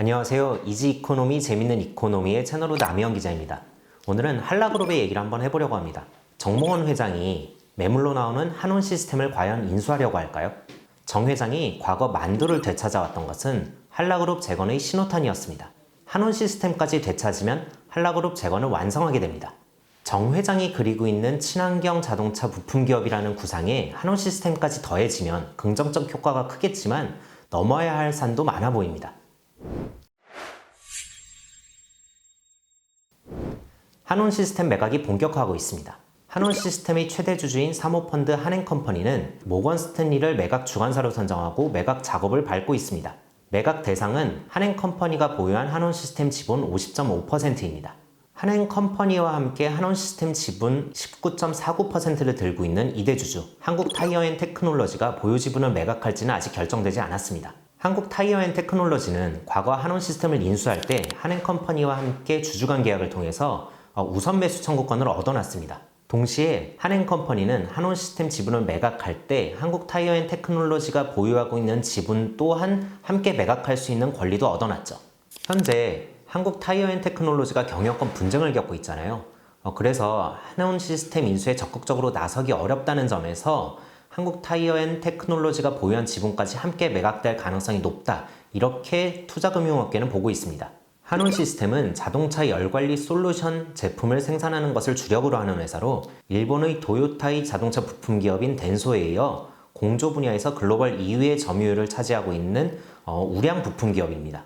안녕하세요. 이지 이코노미 재밌는 이코노미의 채널로 남희영 기자입니다. 오늘은 한라그룹의 얘기를 한번 해보려고 합니다. 정몽원 회장이 매물로 나오는 한온 시스템을 과연 인수하려고 할까요? 정 회장이 과거 만두를 되찾아왔던 것은 한라그룹 재건의 신호탄이었습니다. 한온 시스템까지 되찾으면 한라그룹 재건을 완성하게 됩니다. 정 회장이 그리고 있는 친환경 자동차 부품 기업이라는 구상에 한온 시스템까지 더해지면 긍정적 효과가 크겠지만 넘어야 할 산도 많아 보입니다. 한온 시스템 매각이 본격화하고 있습니다. 한온 시스템의 최대 주주인 사모펀드 한행컴퍼니는 모건 스탠리를 매각 주관사로 선정하고 매각 작업을 밟고 있습니다. 매각 대상은 한행컴퍼니가 보유한 한온 시스템 지분 50.5%입니다. 한행컴퍼니와 함께 한온 시스템 지분 19.49%를 들고 있는 2대 주주 한국타이어앤테크놀로지가 보유 지분을 매각할지는 아직 결정되지 않았습니다. 한국타이어앤테크놀로지는 과거 한온 시스템을 인수할 때 한행컴퍼니와 함께 주주간 계약을 통해서 우선 매수 청구권을 얻어놨습니다. 동시에 한행컴퍼니는 한온 시스템 지분을 매각할 때 한국타이어앤테크놀로지가 보유하고 있는 지분 또한 함께 매각할 수 있는 권리도 얻어놨죠. 현재 한국타이어앤테크놀로지가 경영권 분쟁을 겪고 있잖아요. 그래서 한온 시스템 인수에 적극적으로 나서기 어렵다는 점에서 한국타이어앤테크놀로지가 보유한 지분까지 함께 매각될 가능성이 높다. 이렇게 투자금융업계는 보고 있습니다. 한온 시스템은 자동차 열관리 솔루션 제품을 생산하는 것을 주력으로 하는 회사로 일본의 도요타의 자동차 부품 기업인 덴소에 이어 공조 분야에서 글로벌 2위의 점유율을 차지하고 있는 우량 부품 기업입니다.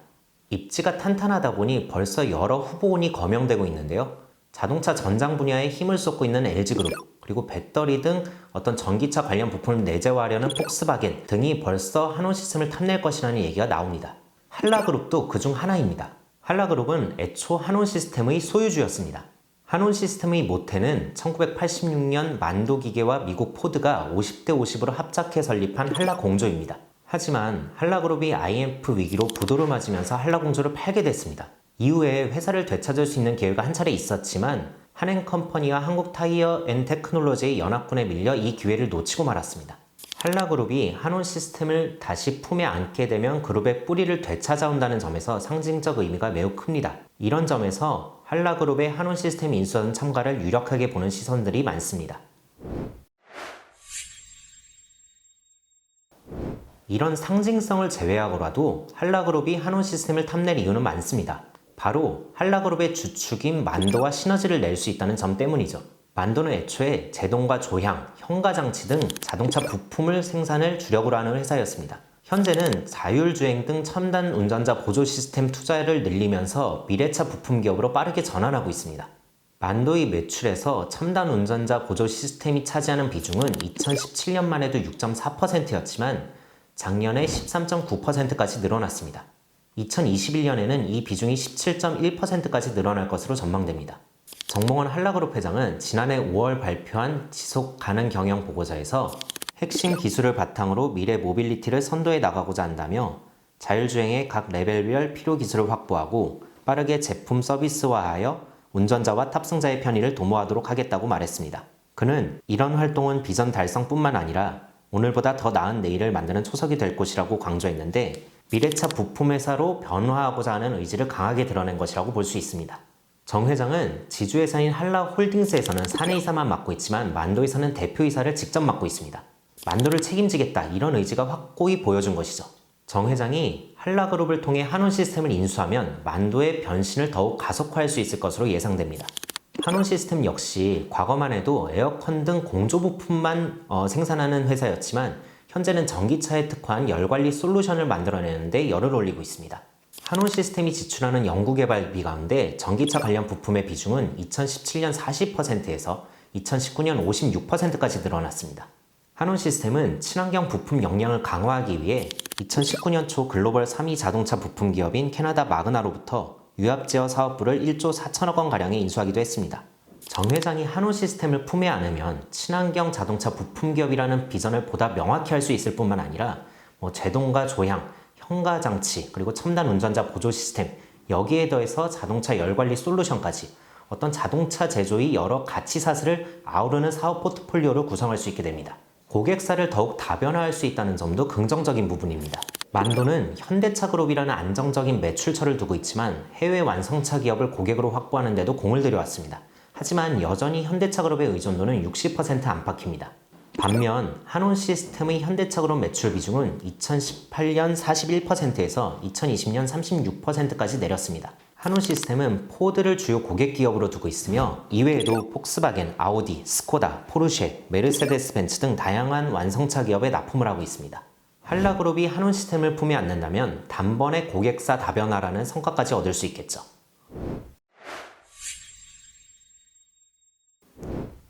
입지가 탄탄하다 보니 벌써 여러 후보군이 거명되고 있는데요. 자동차 전장 분야에 힘을 쏟고 있는 LG그룹, 그리고 배터리 등 어떤 전기차 관련 부품을 내재화하려는 폭스바겐 등이 벌써 한온 시스템을 탐낼 것이라는 얘기가 나옵니다. 한라그룹도 그중 하나입니다. 한라그룹은 애초 한온 시스템의 소유주였습니다. 한온 시스템의 모태는 1986년 만도기계와 미국 포드가 50대 50으로 합작해 설립한 한라공조입니다. 하지만 한라그룹이 IMF 위기로 부도를 맞으면서 한라공조를 팔게 됐습니다. 이후에 회사를 되찾을 수 있는 기회가 한 차례 있었지만 한행컴퍼니와 한국타이어앤테크놀로지의 연합군에 밀려 이 기회를 놓치고 말았습니다. 한라그룹이 한온 시스템을 다시 품에 안게 되면 그룹의 뿌리를 되찾아온다는 점에서 상징적 의미가 매우 큽니다. 이런 점에서 한라그룹의 한온 시스템 인수하는 참가를 유력하게 보는 시선들이 많습니다. 이런 상징성을 제외하고라도 한라그룹이 한온 시스템을 탐낼 이유는 많습니다. 바로 한라그룹의 주축인 만도와 시너지를 낼 수 있다는 점 때문이죠. 만도는 애초에 제동과 조향, 현가장치 등 자동차 부품을 생산을 주력으로 하는 회사였습니다. 현재는 자율주행 등 첨단 운전자 보조 시스템 투자를 늘리면서 미래차 부품 기업으로 빠르게 전환하고 있습니다. 만도의 매출에서 첨단 운전자 보조 시스템이 차지하는 비중은 2017년만 해도 6.4%였지만 작년에 13.9%까지 늘어났습니다. 2021년에는 이 비중이 17.1%까지 늘어날 것으로 전망됩니다. 정몽원 한라그룹 회장은 지난해 5월 발표한 지속 가능 경영 보고서에서 핵심 기술을 바탕으로 미래 모빌리티를 선도해 나가고자 한다며 자율주행의 각 레벨별 필요 기술을 확보하고 빠르게 제품 서비스화하여 운전자와 탑승자의 편의를 도모하도록 하겠다고 말했습니다. 그는 이런 활동은 비전 달성뿐만 아니라 오늘보다 더 나은 내일을 만드는 초석이 될 것이라고 강조했는데 미래차 부품 회사로 변화하고자 하는 의지를 강하게 드러낸 것이라고 볼 수 있습니다. 정 회장은 지주회사인 한라홀딩스에서는 사내이사만 맡고 있지만 만도에서는 대표이사를 직접 맡고 있습니다. 만도를 책임지겠다 이런 의지가 확고히 보여준 것이죠. 정 회장이 한라그룹을 통해 한온 시스템을 인수하면 만도의 변신을 더욱 가속화할 수 있을 것으로 예상됩니다. 한온 시스템 역시 과거만 해도 에어컨 등 공조 부품만 생산하는 회사였지만 현재는 전기차에 특화한 열관리 솔루션을 만들어내는데 열을 올리고 있습니다. 한온 시스템이 지출하는 연구개발비 가운데 전기차 관련 부품의 비중은 2017년 40%에서 2019년 56%까지 늘어났습니다. 한온 시스템은 친환경 부품 역량을 강화하기 위해 2019년 초 글로벌 3위 자동차 부품 기업인 캐나다 마그나로부터 유압 제어 사업부를 1조 4천억 원가량에 인수하기도 했습니다. 정 회장이 한온 시스템을 품에 안으면 친환경 자동차 부품 기업이라는 비전을 보다 명확히 할 수 있을 뿐만 아니라 제동과 조향, 현가장치, 그리고 첨단 운전자 보조 시스템, 여기에 더해서 자동차 열관리 솔루션까지 어떤 자동차 제조의 여러 가치사슬을 아우르는 사업 포트폴리오를 구성할 수 있게 됩니다. 고객사를 더욱 다변화할 수 있다는 점도 긍정적인 부분입니다. 만도는 현대차그룹이라는 안정적인 매출처를 두고 있지만 해외 완성차 기업을 고객으로 확보하는 데도 공을 들여왔습니다. 하지만 여전히 현대차그룹의 의존도는 60% 안팎입니다. 반면 한온시스템의 현대차그룹 매출 비중은 2018년 41%에서 2020년 36%까지 내렸습니다. 한온시스템은 포드를 주요 고객 기업으로 두고 있으며 이외에도 폭스바겐, 아우디, 스코다, 포르쉐, 메르세데스 벤츠 등 다양한 완성차 기업에 납품을 하고 있습니다. 한라그룹이 한온시스템을 품에 안는다면 단번에 고객사 다변화라는 성과까지 얻을 수 있겠죠.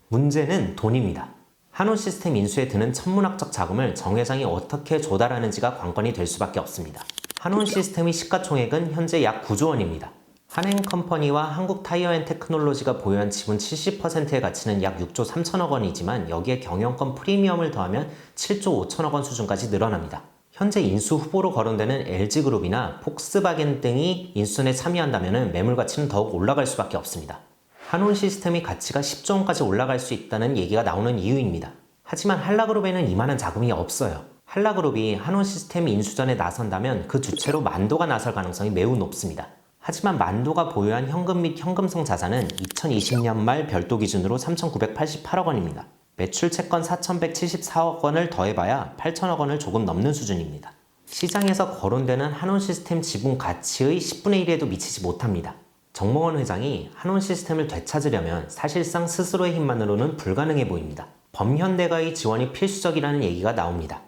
문제는 돈입니다. 한온시스템 인수에 드는 천문학적 자금을 정 회장이 어떻게 조달하는지가 관건이 될 수밖에 없습니다. 한온시스템의 시가총액은 현재 약 9조 원입니다. 한행컴퍼니와 한국타이어앤테크놀로지가 보유한 지분 70%의 가치는 약 6조 3천억 원이지만 여기에 경영권 프리미엄을 더하면 7조 5천억 원 수준까지 늘어납니다. 현재 인수 후보로 거론되는 LG그룹이나 폭스바겐 등이 인수전에 참여한다면 매물 가치는 더욱 올라갈 수밖에 없습니다. 한온시스템의 가치가 10조 원까지 올라갈 수 있다는 얘기가 나오는 이유입니다. 하지만 한라그룹에는 이만한 자금이 없어요. 한라그룹이 한온시스템 인수전에 나선다면 그 주체로 만도가 나설 가능성이 매우 높습니다. 하지만 만도가 보유한 현금 및 현금성 자산은 2020년 말 별도 기준으로 3,988억 원입니다. 매출 채권 4,174억 원을 더해봐야 8천억 원을 조금 넘는 수준입니다. 시장에서 거론되는 한온시스템 지분 가치의 10분의 1에도 미치지 못합니다. 정몽원 회장이 한온시스템을 되찾으려면 사실상 스스로의 힘만으로는 불가능해 보입니다. 범현대가의 지원이 필수적이라는 얘기가 나옵니다.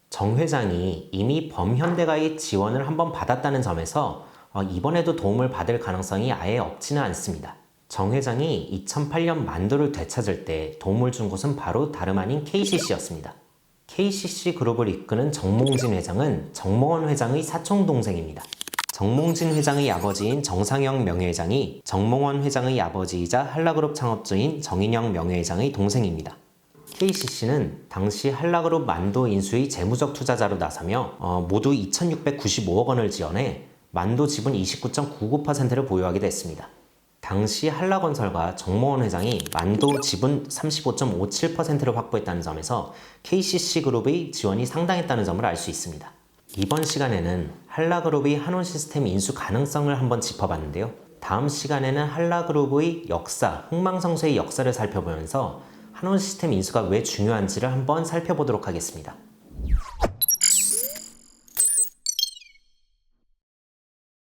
정 회장이 이미 범현대가의 지원을 한번 받았다는 점에서 이번에도 도움을 받을 가능성이 아예 없지는 않습니다. 정 회장이 2008년 만도를 되찾을 때 도움을 준 곳은 바로 다름 아닌 KCC였습니다. KCC 그룹을 이끄는 정몽진 회장은 정몽원 회장의 사촌동생입니다. 정몽진 회장의 아버지인 정상영 명예회장이 정몽원 회장의 아버지이자 한라그룹 창업주인 정인영 명예회장의 동생입니다. KCC는 당시 한라그룹 만도 인수의 재무적 투자자로 나서며 모두 2,695억 원을 지원해 만도 지분 29.99%를 보유하게 됐습니다. 당시 한라건설과 정몽원 회장이 만도 지분 35.57%를 확보했다는 점에서 KCC그룹의 지원이 상당했다는 점을 알 수 있습니다. 이번 시간에는 한라그룹의 한온시스템 인수 가능성을 한번 짚어봤는데요. 다음 시간에는 한라그룹의 역사, 흥망성쇠의 역사를 살펴보면서 한온시스템 인수가 왜 중요한지를 한번 살펴보도록 하겠습니다.